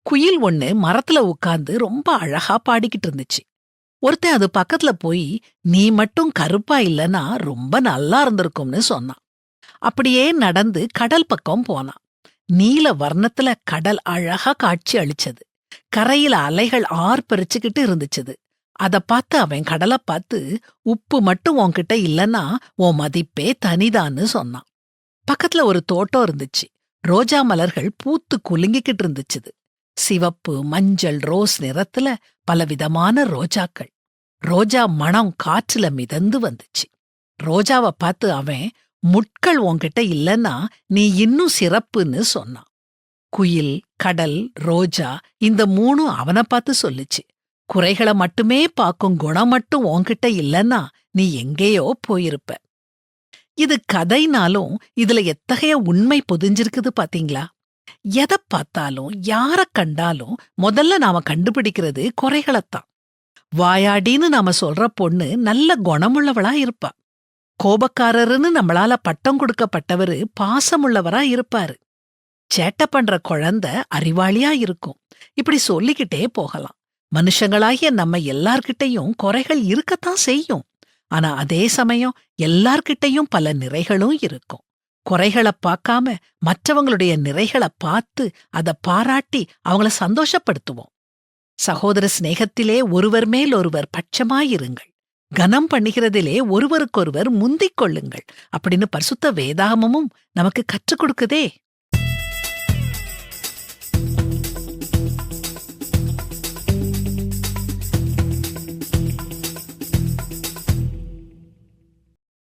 குயில் ஒண்ணு மரத்துல உட்கார்ந்து ரொம்ப அழகா பாடிக்கிட்டு இருந்துச்சு. ஒருத்தன் அது பக்கத்துல போய், நீ மட்டும் கருப்பா இல்லனா ரொம்ப நல்லா இருந்திருக்கும்னு சொன்னான். அப்படியே நடந்து கடல் பக்கம் போனான். நீல வர்ணத்துல கடல் அழகா காட்சி அளிச்சது. கரையில அலைகள் ஆர்ப்பரிச்சுக்கிட்டு இருந்துச்சுது. அத பார்த்து அவன் கடலை பார்த்து, உப்பு மட்டும் உன்கிட்ட இல்லனா உன் மதிப்பே தனிதான்னு சொன்னான். பக்கத்துல ஒரு தோட்டம் இருந்துச்சு. ரோஜா மலர்கள் பூத்து குலுங்கிக்கிட்டு இருந்துச்சுது. சிவப்பு, மஞ்சள், ரோஸ் நிறத்துல பலவிதமான ரோஜாக்கள். ரோஜா மணம் காற்றுல மிதந்து வந்துச்சு. ரோஜாவை பார்த்து அவன், முட்கள் உன்கிட்ட இல்லன்னா நீ இன்னும் சிறப்புன்னு சொன்னான். குயில், கடல், ரோஜா இந்த மூணும் அவனை பார்த்து சொல்லுச்சு. குறைகளை மட்டுமே பார்க்கும் குணம் மட்டும் உன்கிட்ட இல்லன்னா நீ எங்கேயோ போயிருப்ப. இது கதைனாலும் இதுல எத்தகைய உண்மை பொதிஞ்சிருக்குது பாத்தீங்களா? எதை பார்த்தாலும் யார கண்டாலும் முதல்ல நாம கண்டுபிடிக்கிறது குறைகளைத்தான். வாயாடின்னு நாம சொல்ற பொண்ணு நல்ல குணமுள்ளவளா இருப்பா. கோபக்காரருன்னு நம்மளால பட்டம் கொடுக்கப்பட்டவரு பாசமுள்ளவரா இருப்பாரு. சேட்டை பண்ற குழந்தை அறிவாளியா இருக்கும். இப்படி சொல்லிக்கிட்டே போகலாம். மனுஷங்களாகிய நம்ம எல்லார்கிட்டையும் குறைகள் இருக்கத்தான் செய்யும். ஆனா அதே சமயம் எல்லார்கிட்டையும் பல நிறைகளும் இருக்கும். குறைகளை பார்க்காம மற்றவங்களுடைய நிறைகளை பார்த்து அதை பாராட்டி அவங்கள சந்தோஷப்படுத்துவோம். சகோதர சிநேகத்திலே ஒருவர் மேல் ஒருவர் பட்சமாயிருங்கள், கனம் பண்ணுகிறதிலே ஒருவருக்கொருவர் முந்திக் கொள்ளுங்கள் அப்படின்னு பரிசுத்த வேதாகமமும் நமக்கு கற்றுக் கொடுக்குதே.